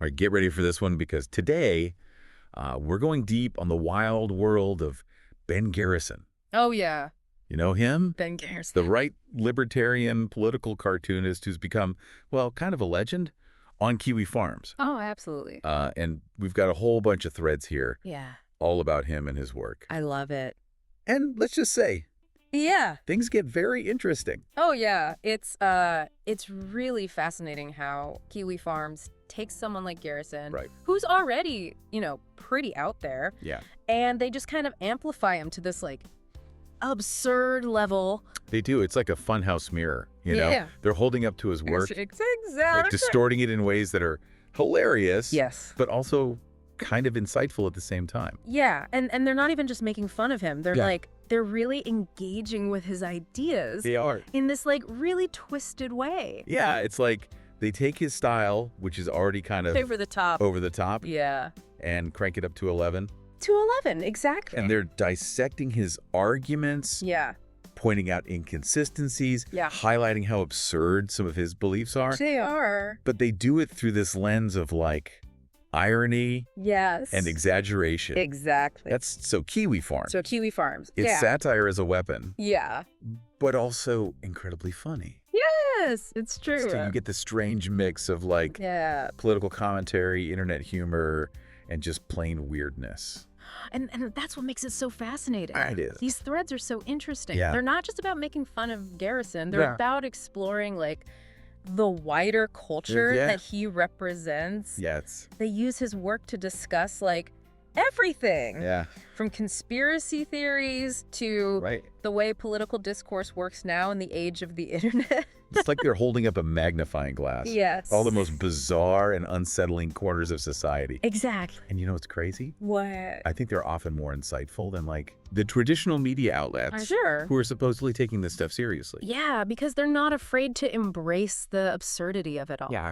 All right, get ready for this one because today we're going deep on the wild world of Ben Garrison. Oh, yeah. You know him? Ben Garrison. The right libertarian political cartoonist who's become, well, kind of a legend on Kiwi Farms. Oh, absolutely. And we've got a whole bunch of threads here Yeah. all about him and his work. I love it. And let's just say, Yeah. things get very interesting. Oh, yeah. It's really fascinating how Kiwi Farms takes someone like Garrison, Right. who's already, pretty out there, Yeah. and they just kind of amplify him to this, absurd level. They do. It's like a funhouse mirror, you know? Yeah. They're holding up to his work, Exactly. distorting it in ways that are hilarious, Yes. but also kind of insightful at the same time. Yeah, and they're not even just making fun of him. They're Yeah. they're really engaging with his ideas They are. in this really twisted way. Yeah, it's like they take his style, which is already kind of Over the top. over the top, Yeah. and crank it up to 11. To 11, exactly. And they're dissecting his arguments, Yeah. pointing out inconsistencies, Yeah. highlighting how absurd some of his beliefs are. They are. But they do it through this lens of irony Yes. and exaggeration. Exactly. That's so Kiwi Farm. So Kiwi Farms. It's yeah. satire as a weapon, Yeah. but also incredibly funny. Yes, it's true. So you get this strange mix of Yeah. political commentary, internet humor, and just plain weirdness. And that's what makes it so fascinating. It is. These threads are so interesting. Yeah. They're not just about making fun of Garrison. They're Yeah. about exploring the wider culture Yeah. that he represents. Yeah, it's They use his work to discuss everything. yeah, From conspiracy theories to right. the way political discourse works now in the age of the internet. It's like they're holding up a magnifying glass. Yes. All the most bizarre and unsettling corners of society. Exactly. And you know what's crazy? What? I think they're often more insightful than the traditional media outlets Sure. who are supposedly taking this stuff seriously. Yeah, because they're not afraid to embrace the absurdity of it all. Yeah.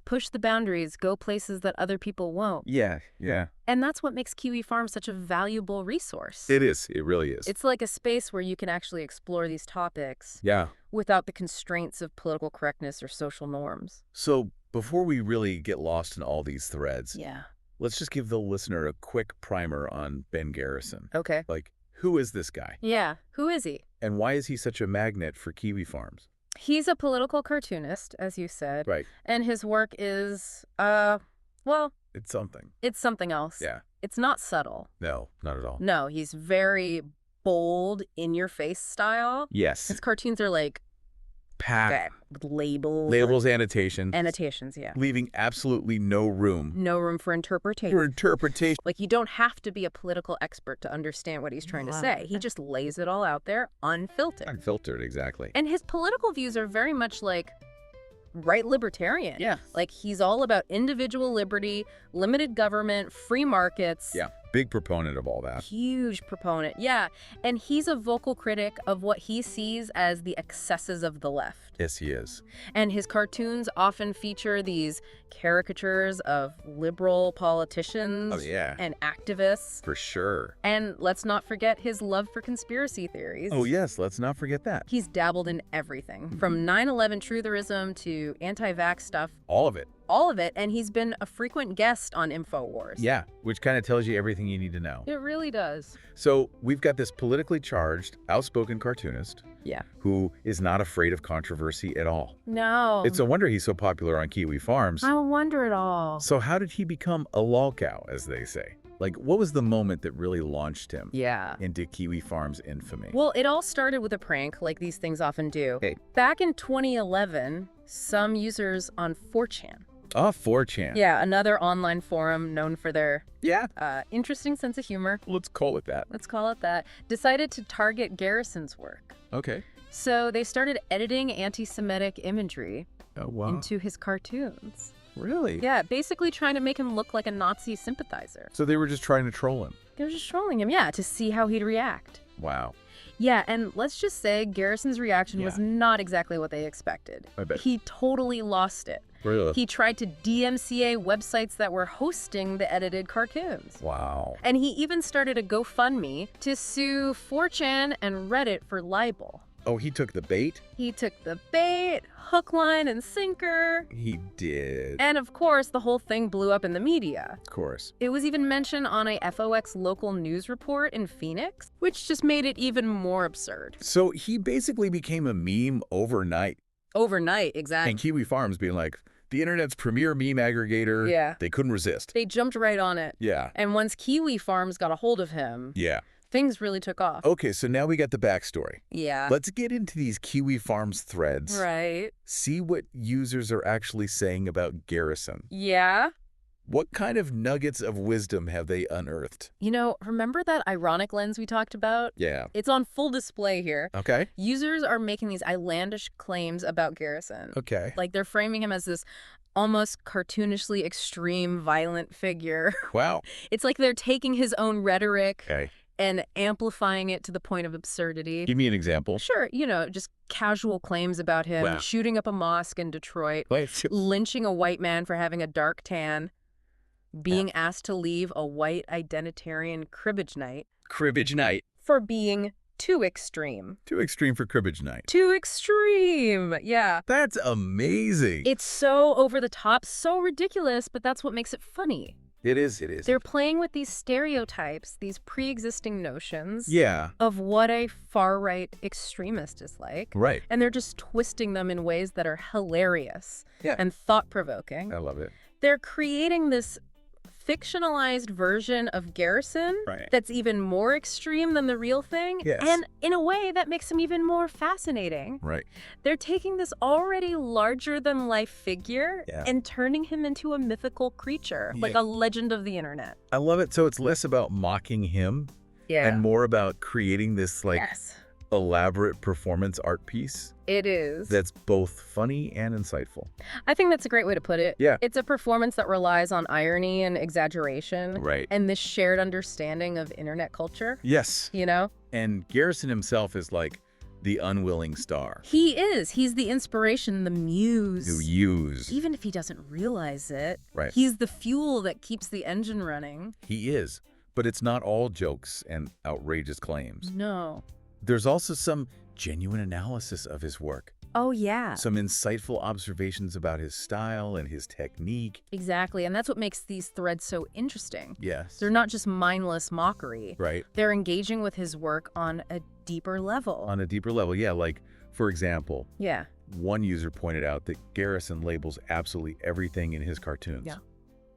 Push the boundaries, go places that other people won't. Yeah, yeah. And that's what makes Kiwi Farms such a valuable resource. It is. It really is. It's like a space where you can actually explore these topics Yeah. without the constraints of political correctness or social norms. So before we really get lost in all these threads, Yeah. let's just give the listener a quick primer on Ben Garrison. Okay. Who is this guy? Yeah. Who is he? And why is he such a magnet for Kiwi Farms? He's a political cartoonist, as you said. Right. And his work is, It's something. it's something else. Yeah. It's not subtle. No, not at all. No, he's very bold, in-your-face style. Yes. His cartoons are Packed. with labels. Labels, annotations. Annotations, yeah. Leaving absolutely no room No room for interpretation. for interpretation. You don't have to be a political expert to understand what he's trying to say. He just lays it all out there, unfiltered. Unfiltered, exactly. And his political views are very much right libertarian. Yeah. He's all about individual liberty, limited government, free markets. Yeah. Big proponent of all that. Huge proponent. Yeah. And he's a vocal critic of what he sees as the excesses of the left. Yes, he is. And his cartoons often feature these caricatures of liberal politicians Oh, yeah. and activists. For sure. And let's not forget his love for conspiracy theories. Oh, yes. Let's not forget that. He's dabbled in everything, from 9/11 trutherism to anti-vax stuff, All of it. all of it. And he's been a frequent guest on InfoWars. Yeah. Which kind of tells you everything you need to know. It really does. So we've got this politically charged, outspoken cartoonist Yeah. who is not afraid of controversy at all. No. It's a wonder he's so popular on Kiwi Farms. I wonder it all. So how did he become a lolcow, as they say? What was the moment that really launched him Yeah. into Kiwi Farms infamy? Well, it all started with a prank, like these things often do. Hey. Back in 2011, some users on 4chan. Oh, 4chan. Yeah, another online forum known for their Yeah. interesting sense of humor. Let's call it that. Let's call it that. Decided to target Garrison's work. Okay. So they started editing anti-Semitic imagery Oh, wow. into his cartoons. Really? Yeah, basically trying to make him look like a Nazi sympathizer. So they were just trying to troll him. They were just trolling him, yeah, to see how he'd react. Wow. Yeah, and let's just say Garrison's reaction was not exactly what they expected. I bet. He totally lost it. Really? He tried to DMCA websites that were hosting the edited cartoons. Wow. And he even started a GoFundMe to sue 4chan and Reddit for libel. Oh, he took the bait? He took the bait, hook, line, and sinker. He did. And of course, the whole thing blew up in the media. Of course. It was even mentioned on a FOX local news report in Phoenix, which just made it even more absurd. So he basically became a meme overnight. Overnight, exactly. And Kiwi Farms being like, the internet's premier meme aggregator. Yeah. They couldn't resist. They jumped right on it. Yeah. And once Kiwi Farms got a hold of him, Yeah. things really took off. Okay, so now we got the backstory. Yeah. Let's get into these Kiwi Farms threads. Right. See what users are actually saying about Garrison. Yeah. What kind of nuggets of wisdom have they unearthed? You know, remember that ironic lens we talked about? Yeah. It's on full display here. Okay. Users are making these outlandish claims about Garrison. Okay. Like they're framing him as this almost cartoonishly extreme, violent figure. Wow. It's like they're taking his own rhetoric Okay. and amplifying it to the point of absurdity. Give me an example. Sure, you know, just casual claims about him, Wow. shooting up a mosque in Detroit, Wait. lynching a white man for having a dark tan, being asked to leave a white identitarian cribbage night Cribbage night. for being too extreme. Too extreme for cribbage night. Too extreme, yeah. That's amazing. It's so over the top, so ridiculous, but that's what makes it funny. It is. It is. They're playing with these stereotypes, these pre-existing notions Yeah. of what a far-right extremist is like. Right. And they're just twisting them in ways that are hilarious Yeah. and thought-provoking. I love it. They're creating this fictionalized version of Garrison Right. that's even more extreme than the real thing. Yes. And in a way that makes him even more fascinating. Right. They're taking this already larger-than-life figure Yeah. and turning him into a mythical creature, like Yeah. a legend of the internet. I love it. So it's less about mocking him Yeah. and more about creating this like yes, elaborate performance art piece it is. that's both funny and insightful. I think that's a great way to put it. Yeah. It's a performance that relies on irony and exaggeration Right. and this shared understanding of internet culture, Yes. you know? And Garrison himself is like the unwilling star He is. He's the inspiration, the muse. who use. Even if he doesn't realize it, Right. he's the fuel that keeps the engine running. He is. But it's not all jokes and outrageous claims. No. There's also some genuine analysis of his work. Oh, yeah. Some insightful observations about his style and his technique. Exactly. And that's what makes these threads so interesting. Yes. They're not just mindless mockery. Right. They're engaging with his work on a deeper level. On a deeper level. Yeah. Like, for example, Yeah. one user pointed out that Garrison labels absolutely everything in his cartoons. Yeah.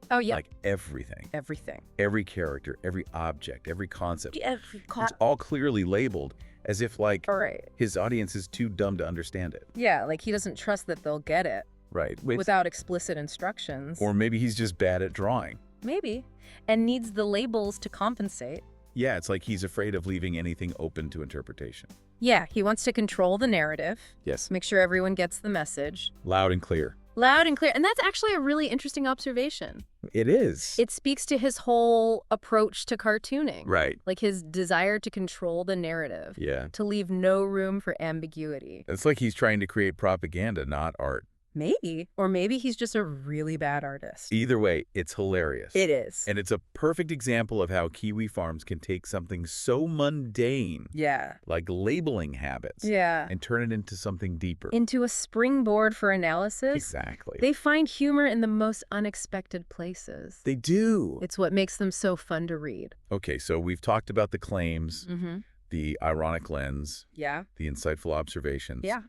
Oh, yeah. Like everything. Everything. Every character, every object, every concept. Every It's all clearly labeled as if, like, All right. his audience is too dumb to understand it. Yeah, like he doesn't trust that they'll get it Right. without explicit instructions. Or maybe he's just bad at drawing. Maybe. And needs the labels to compensate. Yeah, it's like he's afraid of leaving anything open to interpretation. Yeah, he wants to control the narrative, Yes. make sure everyone gets the message. Loud and clear. Loud and clear. And that's actually a really interesting observation. It is. It speaks to his whole approach to cartooning. Right. Like his desire to control the narrative, Yeah. to leave no room for ambiguity. It's like he's trying to create propaganda, not art. Maybe. Or maybe he's just a really bad artist. Either way, it's hilarious. It is. And it's a perfect example of how Kiwi Farms can take something so mundane, Yeah. like labeling habits, Yeah. and turn it into something deeper. Into a springboard for analysis. Exactly. They find humor in the most unexpected places. They do. It's what makes them so fun to read. Okay, so we've talked about the claims, Mm-hmm. the ironic lens, Yeah. the insightful observations. Yeah.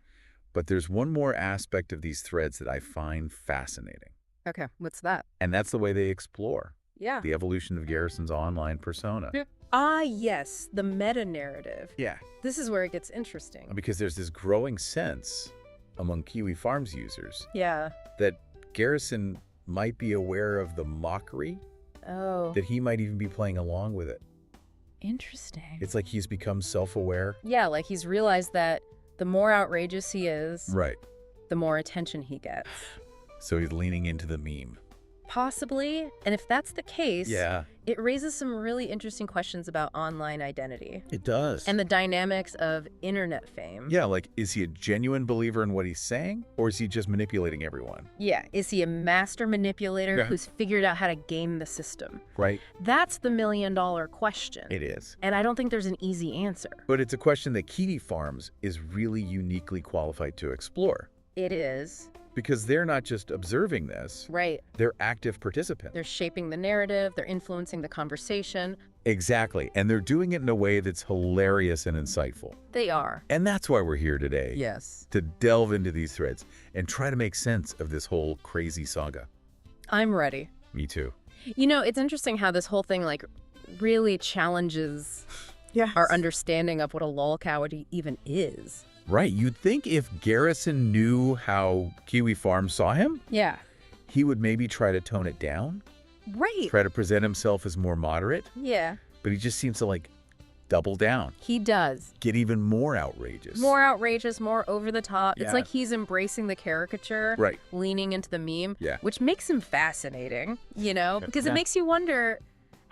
But there's one more aspect of these threads that I find fascinating. Okay. What's that? And that's the way they explore Yeah. the evolution of Garrison's online persona. Ah, yes. The meta-narrative. Yeah. This is where it gets interesting. Because there's this growing sense among Kiwi Farms users Yeah. that Garrison might be aware of the mockery, Oh. that he might even be playing along with it. Interesting. It's like he's become self-aware. Yeah, like he's realized that the more outrageous he is, Right. the more attention he gets. So he's leaning into the meme. Possibly. And if that's the case, Yeah, it raises some really interesting questions about online identity it does. and the dynamics of internet fame. Yeah, like, is he a genuine believer in what he's saying, or is he just manipulating everyone? Yeah. Is he a master manipulator Yeah. who's figured out how to game the system? Right? That's the million-dollar question. It is. And I don't think there's an easy answer. But it's a question that Kiwi Farms is really uniquely qualified to explore. It is. Because they're not just observing this, Right. they're active participants. They're shaping the narrative. They're influencing the conversation. Exactly. And they're doing it in a way that's hilarious and insightful. They are. And that's why we're here today. Yes. To delve into these threads and try to make sense of this whole crazy saga. I'm ready. Me too. You know, it's interesting how this whole thing, like, really challenges our understanding of what a lolcow even is. Right. You'd think if Garrison knew how Kiwi Farms saw him, Yeah. he would maybe try to tone it down, Right. try to present himself as more moderate, Yeah. but he just seems to, like, double down, He does. get even more outrageous. More outrageous, more over the top. Yeah. It's like he's embracing the caricature, Right. leaning into the meme, Yeah. which makes him fascinating, you know? Because Yeah. it makes you wonder,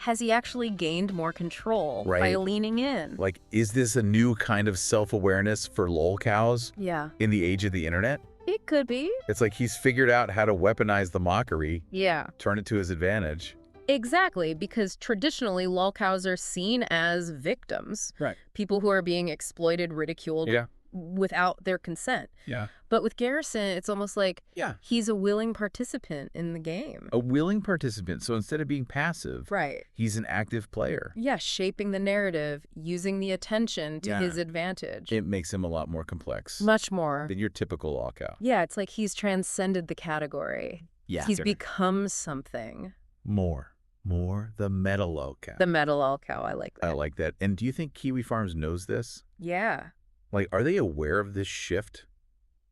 has he actually gained more control by Right. leaning in? Like, is this a new kind of self-awareness for lolcows Yeah. in the age of the internet? It could be. It's like he's figured out how to weaponize the mockery, Yeah. turn it to his advantage. Exactly, because traditionally lolcows are seen as victims. Right. People who are being exploited, ridiculed Yeah. without their consent. Yeah. But with Garrison, it's almost like Yeah. he's a willing participant in the game. A willing participant. So instead of being passive, Right. he's an active player. Yeah, shaping the narrative, using the attention to Yeah. his advantage. It makes him a lot more complex Much more. than your typical lolcow. Yeah, it's like he's transcended the category. Yeah. He's become something. More the meta lolcow. The meta lolcow, I like that. I like that. And do you think Kiwi Farms knows this? Yeah, Like, are they aware of this shift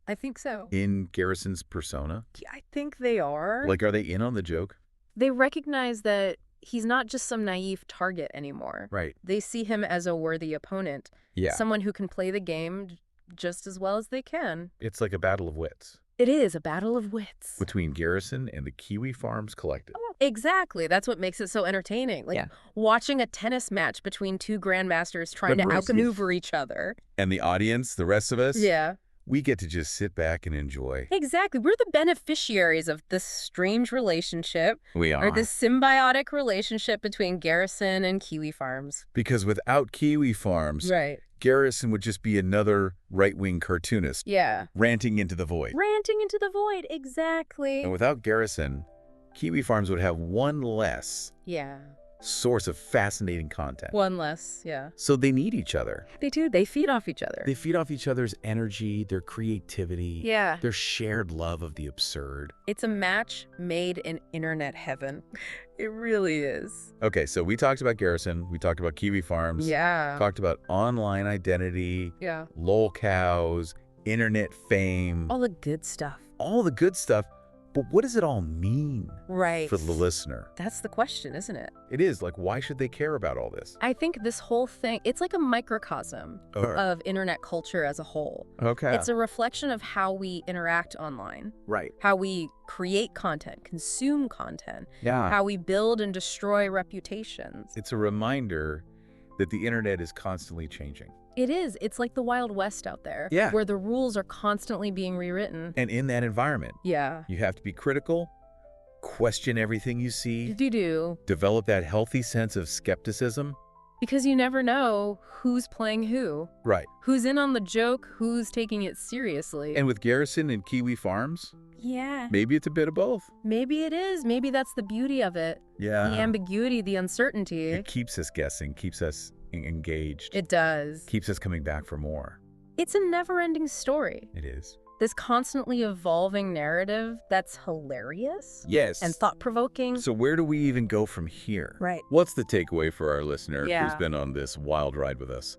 I think so. in Garrison's persona? Yeah, I think they are. Like, are they in on the joke? They recognize that he's not just some naive target anymore. Right. They see him as a worthy opponent. Yeah. Someone who can play the game just as well as they can. It's like a battle of wits It is a battle of wits. between Garrison and the Kiwi Farms Collective. Exactly. That's what makes it so entertaining. Like watching a tennis match between two grandmasters trying to outmaneuver each other. And the audience, the rest of us, Yeah. we get to just sit back and enjoy. Exactly. We're the beneficiaries of this strange relationship, We are. or this symbiotic relationship between Garrison and Kiwi Farms. Because without Kiwi Farms, Right. Garrison would just be another right-wing cartoonist Yeah. ranting into the void. Ranting into the void. Exactly. And without Garrison, Kiwi Farms would have one less Yeah. source of fascinating content. One less. Yeah. So they need each other. They do. They feed off each other. They feed off each other's energy, their creativity, Yeah. their shared love of the absurd. It's a match made in internet heaven. It really is. Okay, so we talked about Garrison, we talked about Kiwi Farms, Yeah. talked about online identity, Yeah. lolcows, internet fame, All the good stuff. all the good stuff. But what does it all mean Right. for the listener? That's the question, isn't it? It is, like, why should they care about all this? I think this whole thing, it's like a microcosm of internet culture as a whole. Okay. It's a reflection of how we interact online, Right. how we create content, consume content, Yeah. how we build and destroy reputations. It's a reminder that the internet is constantly changing. It is. It's like the Wild West out there, Yeah. where the rules are constantly being rewritten. And in that environment, Yeah. you have to be critical, question everything you see, You do. develop that healthy sense of skepticism. Because you never know who's playing who, Right. who's in on the joke, who's taking it seriously. And with Garrison and Kiwi Farms, yeah. maybe it's a bit of both. Maybe it is. Maybe that's the beauty of it. Yeah. The ambiguity, the uncertainty. It keeps us guessing, keeps us engaged, It does. keeps us coming back for more. It's a never-ending story. It is. This constantly evolving narrative that's hilarious Yes. and thought-provoking. So where do we even go from here? Right. What's the takeaway for our listener Yeah. who's been on this wild ride with us?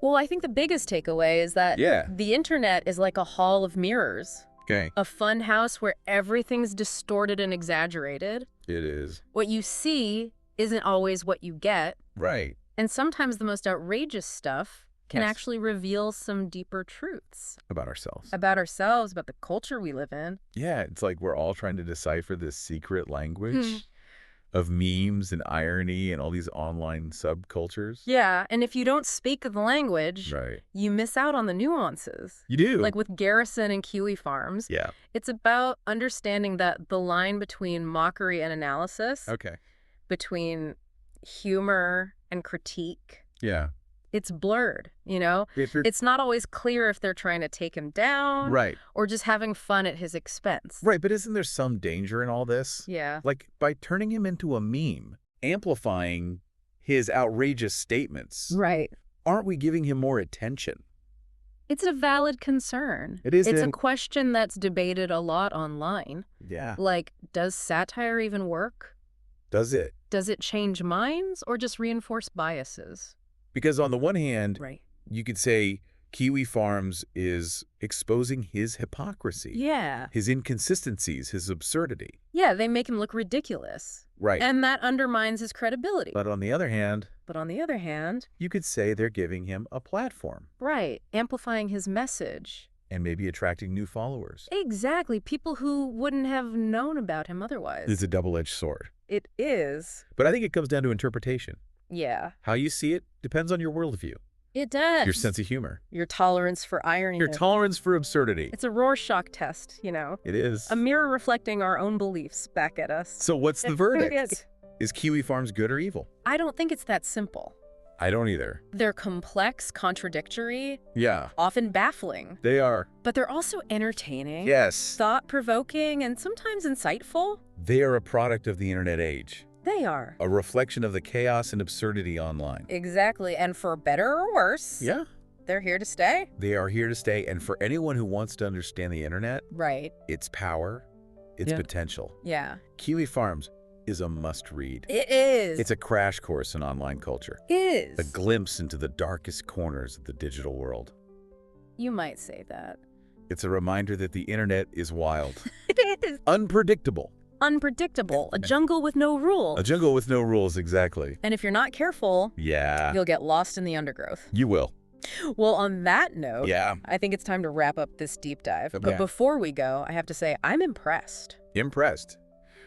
Well, I think the biggest takeaway is that the internet is like a hall of mirrors. Okay. A fun house where everything's distorted and exaggerated. It is. What you see isn't always what you get. Right. And sometimes the most outrageous stuff can actually reveal some deeper truths. About ourselves. About ourselves, about the culture we live in. Yeah, it's like we're all trying to decipher this secret language of memes and irony and all these online subcultures. Yeah, and if you don't speak the language, you miss out on the nuances. You do. Like with Garrison and Kiwi Farms. Yeah. It's about understanding that the line between mockery and analysis, between humor and critique, it's blurred, you know? It's not always clear if they're trying to take him down or just having fun at his expense. Right, but isn't there some danger in all this? Yeah. Like, by turning him into a meme, amplifying his outrageous statements, aren't we giving him more attention? It's a valid concern. It is. It's a question that's debated a lot online. Yeah. Like, does satire even work? Does it? Does it change minds or just reinforce biases? Because on the one hand, you could say Kiwi Farms is exposing his hypocrisy. Yeah. His inconsistencies, his absurdity. Yeah, they make him look ridiculous. Right. And that undermines his credibility. But on the other hand, you could say they're giving him a platform. Right. Amplifying his message. And maybe attracting new followers. Exactly. People who wouldn't have known about him otherwise. It's a double-edged sword. It is. But I think it comes down to interpretation. Yeah. How you see it depends on your worldview. It does. Your sense of humor. Your tolerance for irony. Your tolerance for absurdity. It's a Rorschach test, you know. It is. A mirror reflecting our own beliefs back at us. So what's the verdict? Is Kiwi Farms good or evil? I don't think it's that simple. I don't either. They're complex, contradictory. Yeah. Often baffling. They are. But they're also entertaining. Yes. Thought-provoking and sometimes insightful. They are a product of the internet age. They are. A reflection of the chaos and absurdity online. Exactly. And for better or worse. Yeah. They're here to stay. They are here to stay. And for anyone who wants to understand the internet, its power, its potential. Yeah. Kiwi Farms is a must-read. It is. It's a crash course in online culture. It is. A glimpse into the darkest corners of the digital world. You might say that. It's a reminder that the internet is wild. It is. Unpredictable. Unpredictable. A jungle with no rules. A jungle with no rules, exactly. And if you're not careful, you'll get lost in the undergrowth. You will. Well, on that note, I think it's time to wrap up this deep dive. But before we go, I have to say I'm impressed. Impressed?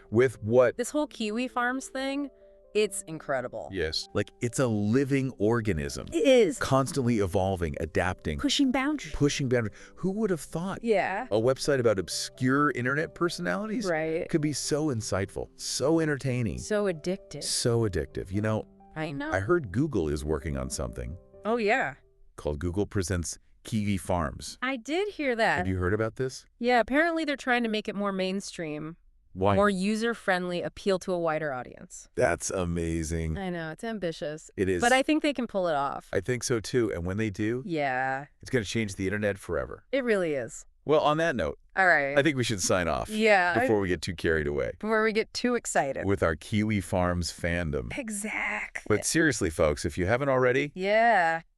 With what? This whole Kiwi Farms thing, it's incredible. Yes. Like, it's a living organism. It is. Constantly evolving, adapting. Pushing boundaries. Pushing boundaries. Who would have thought? Yeah. A website about obscure internet personalities could be so insightful, so entertaining. So addictive. So addictive. You know, I know. I heard Google is working on something. Oh, yeah. Called Google Presents Kiwi Farms. I did hear that. Have you heard about this? Yeah, apparently they're trying to make it more mainstream. Why? More user-friendly, appeal to a wider audience. That's amazing. I know, it's ambitious. It is. But I think they can pull it off. I think so too. And when they do, it's going to change the internet forever. It really is. Well, on that note, all right, I think we should sign off. Yeah. Before we get too carried away. Before we get too excited. With our Kiwi Farms fandom. Exactly. But seriously, folks, if you haven't already,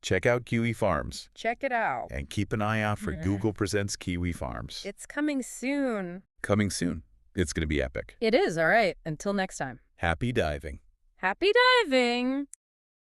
check out Kiwi Farms. Check it out. And keep an eye out for Google Presents Kiwi Farms. It's coming soon. Coming soon. It's going to be epic. It is. All right. Until next time. Happy diving. Happy diving.